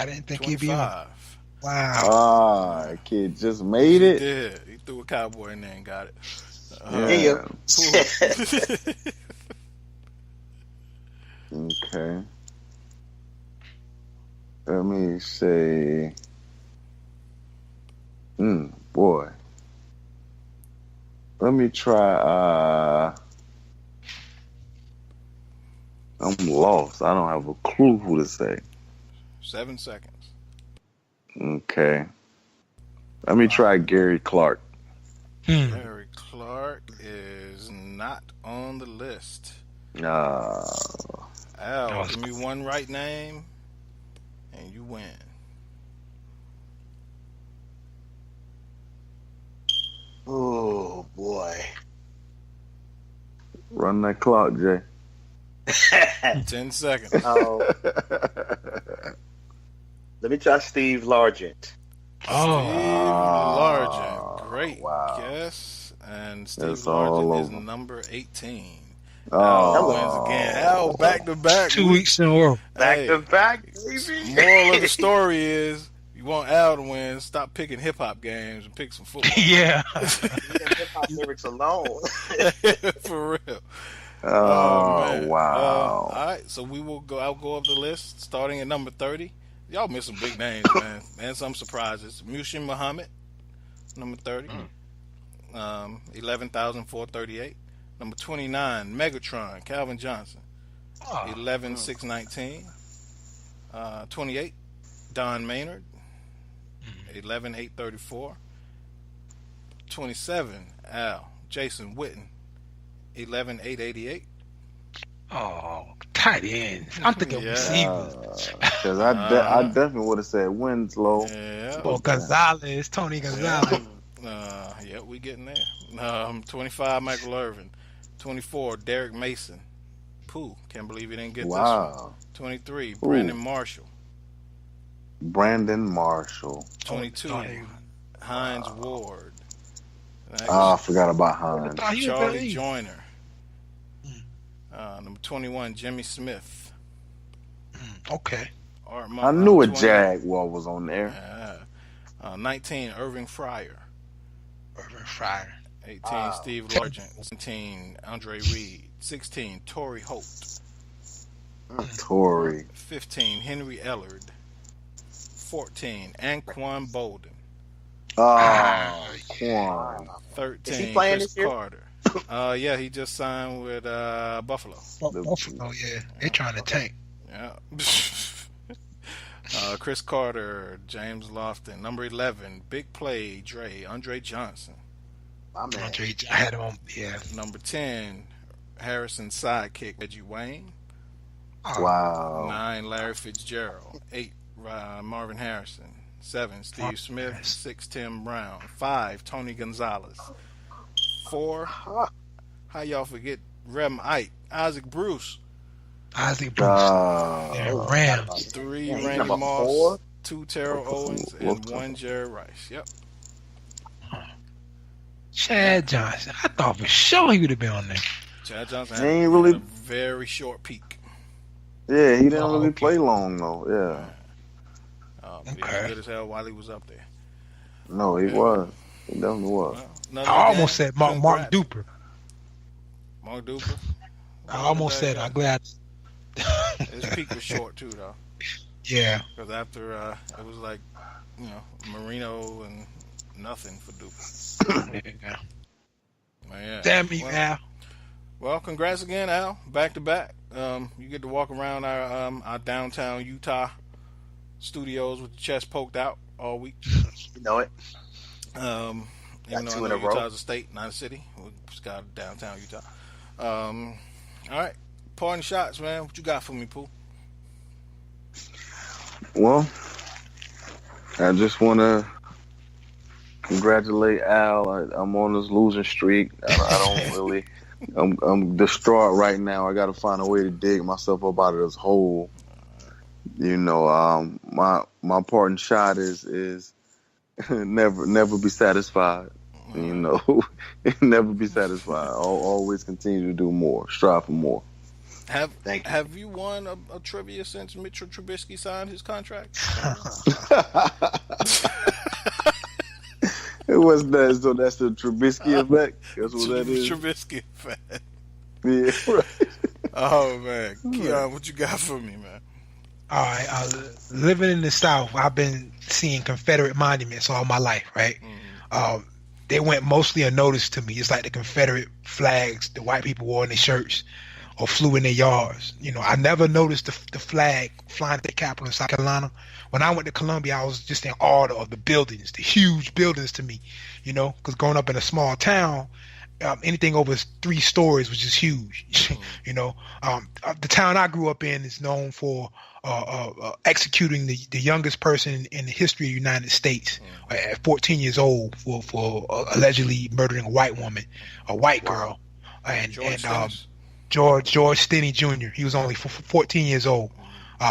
I didn't think he'd be on. 25. Wow. Ah, kid just made it. Yeah, he threw a cowboy in there and got it. Yeah. Okay. Let me say. Boy. Let me try. I'm lost. I don't have a clue who to say. 7 seconds. Okay. Let me try Gary Clark. Gary Clark is not on the list. Al, give me one right name, and you win. Oh, boy. Run that clock, Jay. 10 seconds. Let me try Steve Largent. Largent. Great wow. guess. And Steve That's all Largent is over. number 18. Oh. Al wins again. Al, back to back. 2 weeks in a row. Back to back, baby. Moral of the story is, you want Al to win, stop picking hip-hop games and pick some football. Yeah. Hip-hop lyrics alone. For real. Oh, wow. All right, so we will go. I'll go up the list, starting at number 30. Y'all missed some big names, man, and some surprises. Mushin Muhammad, number 30, 11,438. Number 29, Megatron, Calvin Johnson, 11,619. 28, Don Maynard, 11,834. 27, Al, Jason Witten, 11,888. Oh, tight end. I'm thinking receivers. Because I definitely would have said Winslow. Yeah. Or Gonzalez, Tony Gonzalez. Yeah, we getting there. 25, Michael Irvin. 24, Derek Mason. Pooh, can't believe he didn't get this one. 23, Brandon Marshall. 22, Hines Ward. I forgot about Hines. Charlie Joyner. Number 21, Jimmy Smith. Okay. I knew a Jaguar was on there. 19, Irving Fryer. 18, Steve Largent. 17, Andre Reed. 16, Torrey Holt. 15, Henry Ellard. 14, Anquan Bolden. Quan. 13, Chris Carter. Yeah, he just signed with Buffalo. Buffalo, yeah. They're trying to tank. Yeah. Chris Carter, James Lofton. Number 11, Big Play, Andre Johnson. I had him on, yeah. Number 10, Harrison's sidekick, Reggie Wayne. Wow. 9, Larry Fitzgerald. 8, Marvin Harrison. 7, Steve Smith. 6, Tim Brown. 5, Tony Gonzalez. 4, how y'all forget Rem Ike, Isaac Bruce. Rams. 3, Randy Moss. 2, Terrell Owens. And 1, Jerry Rice. Yep. Chad Johnson. I thought for sure he would have been on there. Chad Johnson Ain't had really a very short peak. Yeah, he didn't really play long though. Yeah. He was good as hell while he was up there. No, he was. He definitely was. I almost said Mark Duper. Mark Duper? I almost said it. I'm glad. His peak was short too, though. Yeah. Because after it was like, Marino and nothing for Duper. Yeah. Damn me, Al. Well, congrats again, Al. Back to back. You get to walk around our downtown Utah studios with your chest poked out all week. You know it. Even though I know Utah's a state, not a city. We just got downtown Utah. All right. Parting shots, man. What you got for me, Pooh? Well, I just want to congratulate Al. I'm on this losing streak. I don't really. I'm distraught right now. I got to find a way to dig myself up out of this hole. My parting shot is never be satisfied. Never be satisfied. Always continue to do more. Strive for more. Thank you. Have you won a trivia since Mitchell Trubisky signed his contract? It was that. So that's the Trubisky effect. That's what that is. Trubisky effect. Yeah, right. Oh man, Keyonne, what you got for me, man? All right, living in the South, I've been seeing Confederate monuments all my life, right? They went mostly unnoticed to me. It's like the Confederate flags the white people wore in their shirts or flew in their yards. You know, I never noticed the flag flying at the Capitol in South Carolina. When I went to Columbia, I was just in awe of the buildings, the huge buildings to me, you know, because growing up in a small town, anything over 3 stories was just huge. You know, the town I grew up in is known for executing the youngest person in the history of the United States at 14 years old for allegedly murdering a white woman, a white girl, and George Stinney Jr. He was only 14 years old.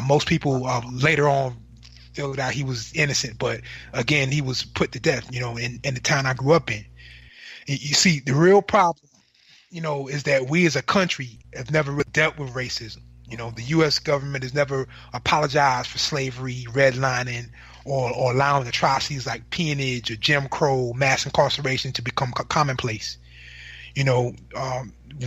Most people later on figured out he was innocent, but again, he was put to death. You know, in the town I grew up in. You see, the real problem, you know, is that we as a country have never really dealt with racism. You know, the U.S. government has never apologized for slavery, redlining, or allowing atrocities like peonage or Jim Crow, mass incarceration to become commonplace. You know,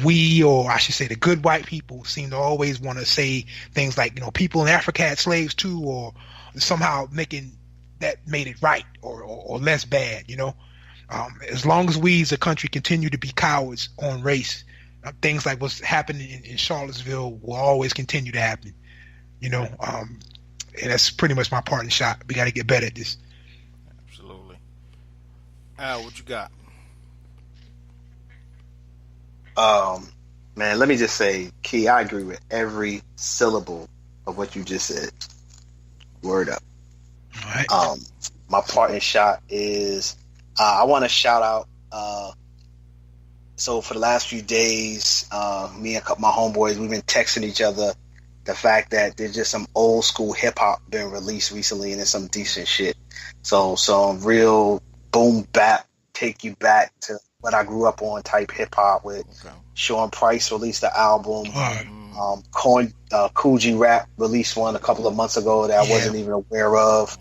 we, or I should say the good white people, seem to always want to say things like, you know, people in Africa had slaves too, or somehow making that made it right or less bad, you know. As long as we as a country continue to be cowards on race, things like what's happening in Charlottesville will always continue to happen. You know, and that's pretty much my part in shot. We got to get better at this. Absolutely. Al, what you got? Man, let me just say, Key, I agree with every syllable of what you just said. Word up. All right. My part in shot is I want to shout out. So for the last few days, me and a couple of my homeboys, we've been texting each other the fact that there's just some old school hip hop been released recently, and it's some decent shit. So some real boom bap, take you back to what I grew up on type hip hop with. Sean Price released the album. Cool G Rap released one a couple of months ago that I wasn't even aware of.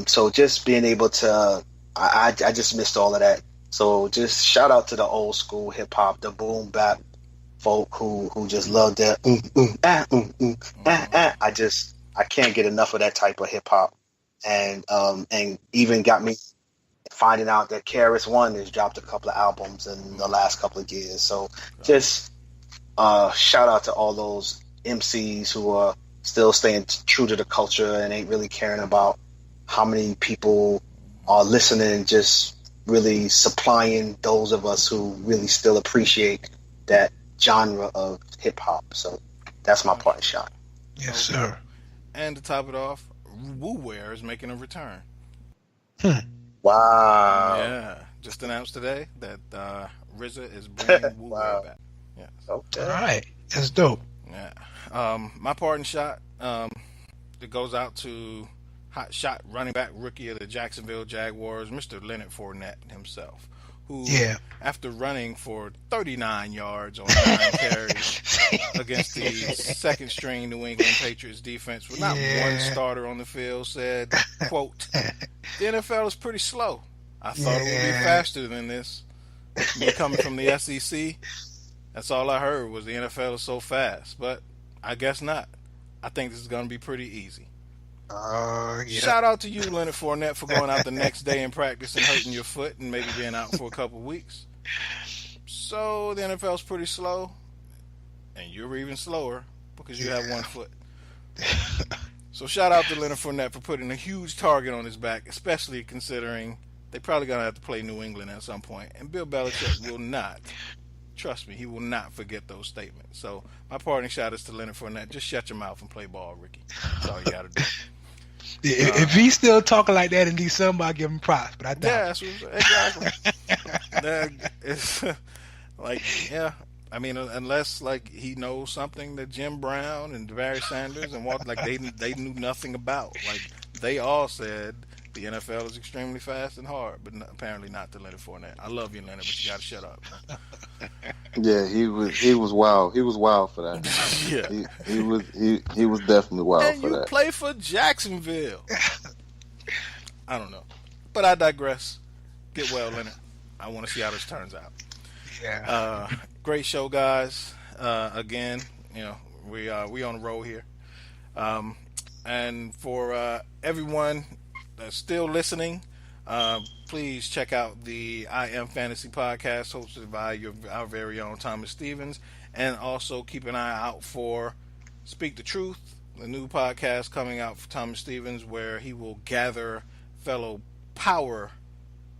So just being able to, I just missed all of that. So just shout out to the old school hip hop, the boom bap folk who just love that. I can't get enough of that type of hip hop, and even got me finding out that KRS One has dropped a couple of albums in the last couple of years. So just shout out to all those MCs who are still staying true to the culture and ain't really caring about how many people are listening, just really supplying those of us who really still appreciate that genre of hip hop. So that's my part in shot. Yes, sir. And to top it off, Woo Wear is making a return. Wow. Yeah. Just announced today that RZA is bringing Woo Wear back. Yes. Okay. All right. That's dope. Yeah. My part in shot, it goes out to hot shot running back rookie of the Jacksonville Jaguars, Mr. Leonard Fournette himself, who, after running for 39 yards on 9 carries against the second string New England Patriots defense with not one starter on the field, said, quote, "The NFL is pretty slow. I thought it would be faster than this. Me coming from the SEC, that's all I heard was the NFL is so fast, but I guess not. I think this is going to be pretty easy." Shout out to you, Leonard Fournette, for going out the next day in practice and hurting your foot and maybe being out for a couple weeks. So the NFL's pretty slow, and you're even slower because you have one foot. So shout out to Leonard Fournette for putting a huge target on his back, especially considering they're probably going to have to play New England at some point. And Bill Belichick will not, trust me, he will not forget those statements. So my parting shot is to Leonard Fournette. Just shut your mouth and play ball, Ricky. That's all you got to do. If he's still talking like that in December, I give him props, but I doubt. Exactly. It's like, I mean, unless like he knows something that Jim Brown and Devari Sanders and Walter, like they knew nothing about. Like they all said the NFL is extremely fast and hard, but apparently not to Leonard Fournette. I love you, Leonard, but you got to shut up. Man. Yeah, he was wild. He was wild for that. Yeah. He was definitely wild And for you that. play for Jacksonville. I don't know. But I digress. Get well in it. I want to see how this turns out. Yeah. Great show, guys. Again, we on the road here. And for everyone that's still listening, please check out the I Am Fantasy podcast hosted by our very own Thomas Stevens. And also keep an eye out for Speak the Truth, the new podcast coming out for Thomas Stevens, where he will gather fellow power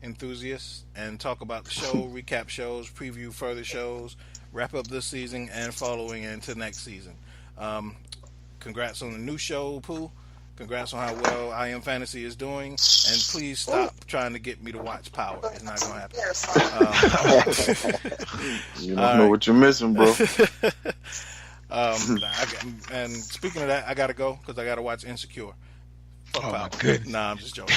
enthusiasts and talk about the show, recap shows, preview further shows, wrap up this season, and following into next season. Congrats on the new show, Pooh. Congrats on how well I Am Fantasy is doing. And please stop trying to get me to watch Power. It's not going to happen. You don't know what you're missing, bro. And speaking of that, I got to go because I got to watch Insecure. Fuck Oh, Power. my goodness. Nah, I'm just joking.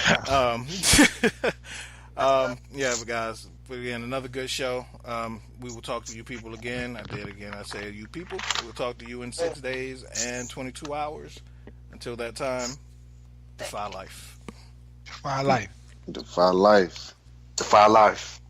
Yeah, but guys, again, another good show. We will talk to you people again. I did again. I say you people. We'll talk to you in 6 days and 22 hours. Until that time, Defy Life. Defy life. Defy life. Defy life.